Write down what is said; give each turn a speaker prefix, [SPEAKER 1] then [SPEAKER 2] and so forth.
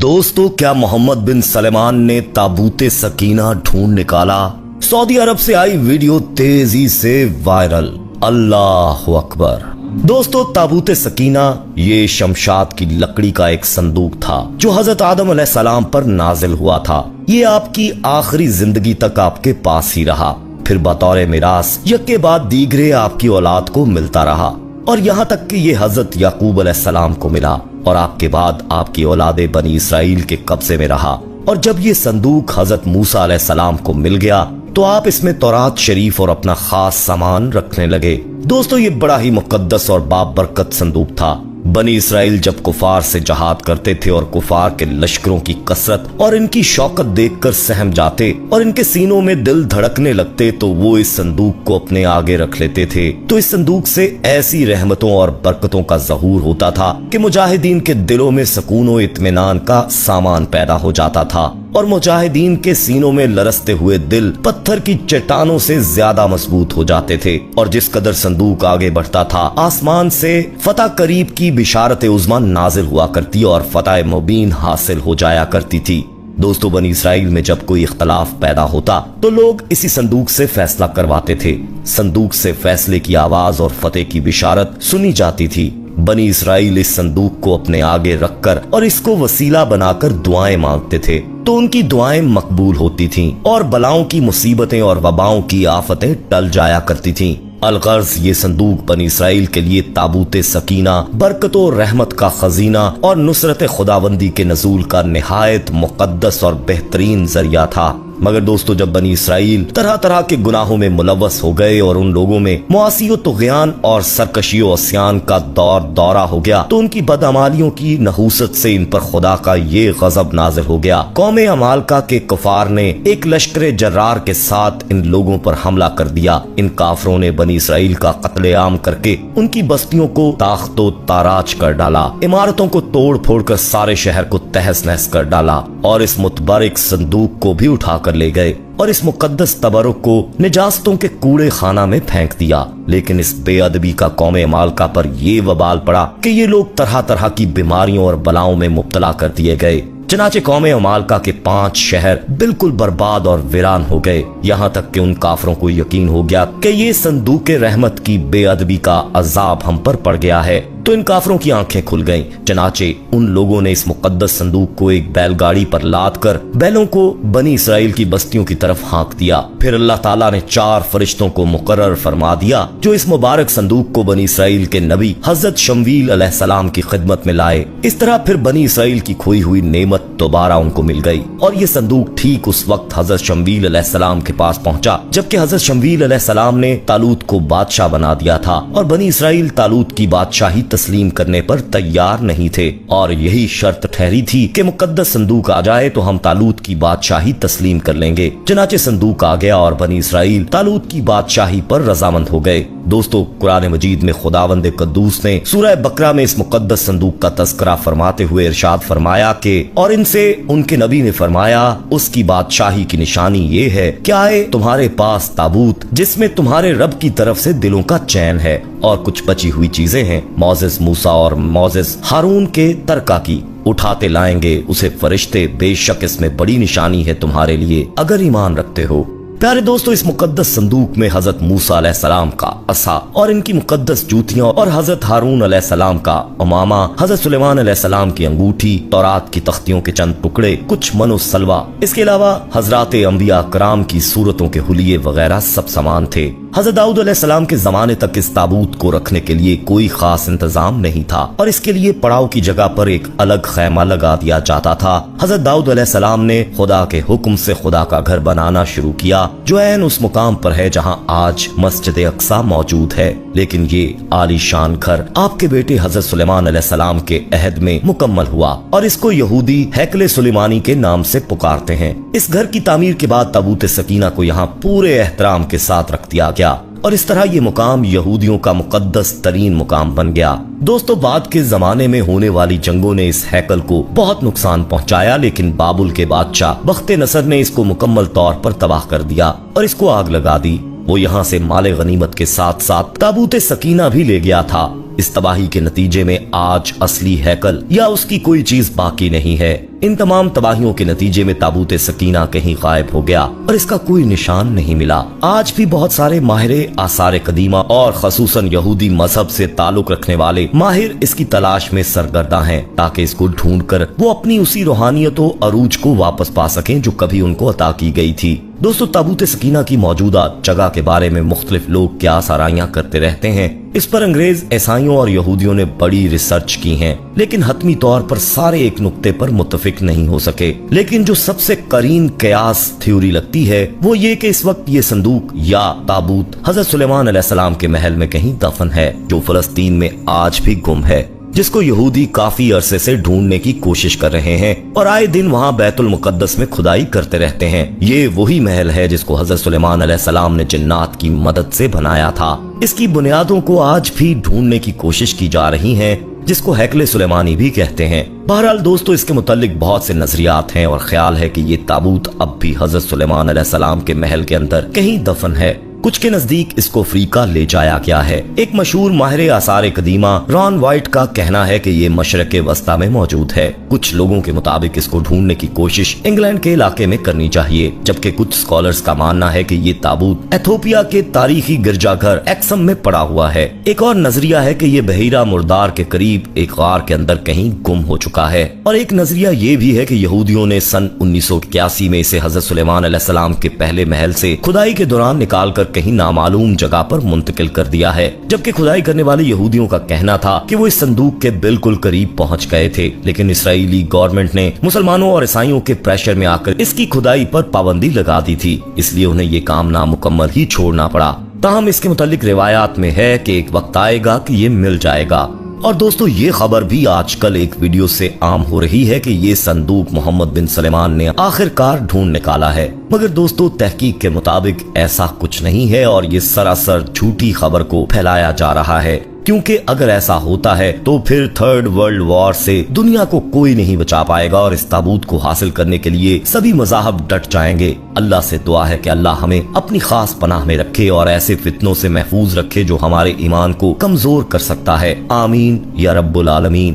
[SPEAKER 1] दोस्तों, क्या मोहम्मद बिन सलमान ने ताबूत सकीना ढूंढ निकाला? सऊदी अरब से आई वीडियो तेजी से वायरल। अल्लाह अकबर। दोस्तों, ताबूत सकीना ये शमशाद की लकड़ी का एक संदूक था जो हजरत आदम अलैहिस्सलाम पर नाजिल हुआ था। ये आपकी आखिरी जिंदगी तक आपके पास ही रहा, फिर बतौर मिरास यके बाद दीगरे आपकी औलाद को मिलता रहा और यहाँ तक कि ये हजरत याकूब अलैहिस्सलाम को मिला और आपके बाद आपकी औलादे बनी इसराइल के कब्जे में रहा। और जब ये संदूक हजरत मूसा अलैहिस्सलाम को मिल गया तो आप इसमें तौरात शरीफ और अपना खास सामान रखने लगे। दोस्तों, ये बड़ा ही मुकद्दस और बाबरकत संदूक था। बनी इसराइल जब कुफार से जहाद करते थे और कुफार के लश्करों की कसरत और इनकी शौकत देखकर सहम जाते और इनके सीनों में दिल धड़कने लगते तो वो इस संदूक को अपने आगे रख लेते थे। तो इस संदूक से ऐसी रहमतों और बरकतों का ज़हूर होता था कि मुजाहिदीन के दिलों में सुकून और इत्मीनान का सामान पैदा हो जाता था और मुजाहिदीन के सीनों में लरसते हुए दिल पत्थर की चट्टानों से ज्यादा मजबूत हो जाते थे। और जिस कदर संदूक आगे बढ़ता था, आसमान से फतह करीब की बिशारत उज़्मा नाजिल हुआ करती और फतह मुबीन हासिल हो जाया करती थी। दोस्तों, बनी इसराइल में जब कोई इख्तलाफ पैदा होता तो लोग इसी संदूक से फैसला करवाते थे। संदूक से फैसले की आवाज और फतेह की बिशारत सुनी जाती थी। बनी इसराइल इस संदूक को अपने आगे रखकर और इसको वसीला बनाकर दुआएं मांगते थे तो उनकी दुआएं मकबूल होती थीं और बलाओं की मुसीबतें और वबाओं की आफतें टल जाया करती थीं। अलगर्ज ये संदूक बनी इसराइल के लिए ताबूत सकीना, बरकतों रहमत का खजीना और नुसरत खुदाबंदी के नजूल का निहायत मुकद्दस और बेहतरीन जरिया था। मगर दोस्तों, जब बनी इसराइल तरह तरह के गुनाहों में मुलव्वस हो गए और उन लोगों में मुआसी व तुग़यान और सरकशी व अस्यान का दौरा हो गया तो उनकी बदअमालियों की नहूसत से इन पर खुदा का ये गजब नाजिल हो गया। कौम अमालका के कुफार ने एक लश्कर जर्रार के साथ इन लोगों पर हमला कर दिया। इन काफरों ने बनी इसराइल का कत्लेआम करके उनकी बस्तियों को ताख्तो ताराज कर डाला, इमारतों को तोड़ फोड़ कर सारे शहर को तहस नहस कर डाला और इस मुतबरिक संदूक को भी उठा कर ले गए और इस मुकद्दस तबरुक को निजास्तों के कूड़े खाना में फेंक दिया। लेकिन इस बेअदबी का कौम मालका पर ये वबाल पड़ा कि ये लोग तरह तरह की बीमारियों और बलाओं में मुब्तला कर दिए गए। चनाचे कौम मालका के 5 शहर बिल्कुल बर्बाद और वीरान हो गए। यहाँ तक कि उन काफरों को यकीन हो गया कि ये संदूक रहमत की बेअदबी का अजाब हम पर पड़ गया है। तो इन काफरों की आंखें खुल गईं। चनाचे उन लोगों ने इस मुकद्दस संदूक को एक बैलगाड़ी पर लाद कर बैलों को बनी इसराइल की बस्तियों की तरफ हाँक दिया। फिर अल्लाह ताला ने 4 फरिश्तों को मुकर्रर फरमा दिया जो इस मुबारक संदूक को बनी इसराइल के नबी हजरत शमवील अलैहिस्सलाम की खिदमत में लाए। इस तरह फिर बनी इसराइल की खोई हुई नेमत दोबारा उनको मिल गई और ये संदूक ठीक उस वक्त हजरत शमवील अलैहिस्सलाम के पास पहुंचा जबकि हजरत शमवील अलैहिस्सलाम ने तालूत को बादशाह बना दिया था और बनी इसराइल तालूत की बादशाही तस्लीम करने पर तैयार नहीं थे और यही शर्त ठहरी थी कि मुकद्दस संदूक आ जाए तो हम तालूत की बादशाही तस्लीम कर लेंगे। चनाचे संदूक आ गया और बनी इसराइल तालूत की बादशाही पर रजामंद हो गए। दोस्तों, कुरान मजीद में खुदावंद कद्दूस ने सूरह बकरा में इस मुकद्दस संदूक का तज़किरा फरमाते हुए इरशाद फरमाया कि और इनसे उनके नबी ने फरमाया उसकी बादशाही की निशानी ये है कि आए तुम्हारे पास ताबूत जिसमें तुम्हारे रब की तरफ से दिलों का चैन है और कुछ बची हुई चीजें हैं मोसेस मूसा और मोसेस हारून के तरका की, उठाते लाएंगे उसे फरिश्ते, बेशक इसमें बड़ी निशानी है तुम्हारे लिए अगर ईमान रखते हो। प्यारे दोस्तों, इस मुकद्दस संदूक में हजरत मूसा अलैहिस्सलाम का असा और इनकी मुकद्दस जूतियां और हजरत हारून अलैहिस्सलाम का उमामा, हजरत सुलेमान अलैहिस्सलाम की अंगूठी, तौरात की तख्तियों के चंद टुकड़े, कुछ मनो सलवा, इसके अलावा हजरात अंबिया कराम की सूरतों के हुलिये वगैरह सब सामान थे। हजरत दाऊद अलैहिस्सलाम के जमाने तक इस ताबूत को रखने के लिए कोई खास इंतजाम नहीं था और इसके लिए पड़ाव की जगह पर एक अलग खैमा लगा दिया जाता था। हजरत दाऊद अलैहिस्सलाम ने खुदा के हुक्म से खुदा का घर बनाना शुरू किया जो ऐन उस मुकाम पर है जहाँ आज मस्जिद अक्सा मौजूद है। लेकिन ये आलीशान घर आपके बेटे हजरत सुलेमान अलैहिस्सलाम के अहद में मुकम्मल हुआ और इसको यहूदी हैकले सुलेमानी के नाम से पुकारते हैं। इस घर की तामीर के बाद ताबूत सकीना को यहाँ पूरे एहतराम के साथ रख दिया गया और इस तरह ये मुकाम यहूदियों का मुकद्दस तरीन मुकाम बन गया। दोस्तों, बाद के जमाने में होने वाली जंगों ने इस हैकल को बहुत नुकसान पहुंचाया लेकिन बाबुल के बादशाह बख्ते नसर ने इसको मुकम्मल तौर पर तबाह कर दिया और इसको आग लगा दी। वो यहाँ से माले गनीमत के साथ साथ ताबूत सकीना भी ले गया था इस तबाही के नतीजे में आज असली हैकल या उसकी कोई चीज बाकी नहीं है। इन तमाम तबाहियों के नतीजे में ताबूत सकीना कहीं गायब हो गया और इसका कोई निशान नहीं मिला। आज भी बहुत सारे माहिर आसार कदीमा और खसूसन यहूदी मजहब से ताल्लुक रखने वाले माहिर इसकी तलाश में सरगर्दा हैं, ताकि इसको ढूंढकर वो अपनी उसी रूहानियत और अरूज को वापस पा सकें जो कभी उनको अता की गई थी। दोस्तों, ताबूत सकीना की मौजूदा जगह के बारे में मुख्तलिफ लोग क्या साराइयां करते रहते हैं। इस पर अंग्रेज, ईसाइयों और यहूदियों ने बड़ी रिसर्च की है, लेकिन हतमी तौर पर सारे एक नुक्ते पर मुत्तफिक नहीं हो सके। लेकिन जो सबसे करीन कयास थ्योरी लगती है वो ये कि इस वक्त ये संदूक या ताबूत हजरत सुलेमान अलैहिस्सलाम के महल में कहीं दफन है, जो फलस्तीन में आज भी गुम है, जिसको यहूदी काफी अरसे से ढूंढने की कोशिश कर रहे हैं और आए दिन वहाँ बैतुल मुकद्दस में खुदाई करते रहते हैं। ये वही महल है जिसको हजरत सुलेमान अलैहिस्सलाम ने जिन्नात की मदद से बनाया था। इसकी बुनियादों को आज भी ढूंढने की कोशिश की जा रही है, जिसको हैकले सुलेमानी भी कहते हैं। बहरहाल दोस्तों, इसके मुतालिक बहुत से नजरियात हैं और ख्याल है कि ये ताबूत अब भी हजरत सुलेमान अलैहिस्सलाम के महल के अंदर कहीं दफन है। कुछ के नजदीक इसको अफ्रीका ले जाया गया है। एक मशहूर माहिर आसार कदीमा रॉन वाइट का कहना है कि ये मशरक़े वस्ता में मौजूद है। कुछ लोगों के मुताबिक इसको ढूंढने की कोशिश इंग्लैंड के इलाके में करनी चाहिए, जबकि कुछ स्कॉलर्स का मानना है कि ये ताबूत एथोपिया के तारीखी गिरजाघर एक्सम में पड़ा हुआ है। एक और नजरिया है कि ये बहीरा मुर्दार के करीब एक गार के अंदर कहीं गुम हो चुका है, और एक नजरिया ये भी है कि यहूदियों ने सन 1981 में इसे हजरत सुलेमान अलैहिस्सलाम के पहले महल से खुदाई के दौरान निकाल कर कहीं नामालूम जगह पर मुंतकिल कर दिया है, जबकि खुदाई करने वाले यहूदियों का कहना था कि वो इस संदूक के बिल्कुल करीब पहुंच गए थे, लेकिन इसराइली गवर्नमेंट ने मुसलमानों और ईसाइयों के प्रेशर में आकर इसकी खुदाई पर पाबंदी लगा दी थी, इसलिए उन्हें ये काम नामुकम्मल ही छोड़ना पड़ा। ताहम इसके मुतालिक रिवायात में है कि एक वक्त आएगा कि ये मिल जाएगा। और दोस्तों, ये खबर भी आजकल एक वीडियो से आम हो रही है कि ये संदूक मोहम्मद बिन सलेमान ने आखिरकार ढूंढ निकाला है, मगर दोस्तों तहकीक के मुताबिक ऐसा कुछ नहीं है और ये सरासर झूठी खबर को फैलाया जा रहा है, क्योंकि अगर ऐसा होता है तो फिर थर्ड वर्ल्ड वॉर से दुनिया को कोई नहीं बचा पाएगा और इस ताबूत को हासिल करने के लिए सभी मज़ाहब डट जाएंगे। अल्लाह से दुआ है कि अल्लाह हमें अपनी खास पनाह में रखे और ऐसे फितनों से महफूज रखे जो हमारे ईमान को कमजोर कर सकता है। आमीन या रब्बुल आलमीन।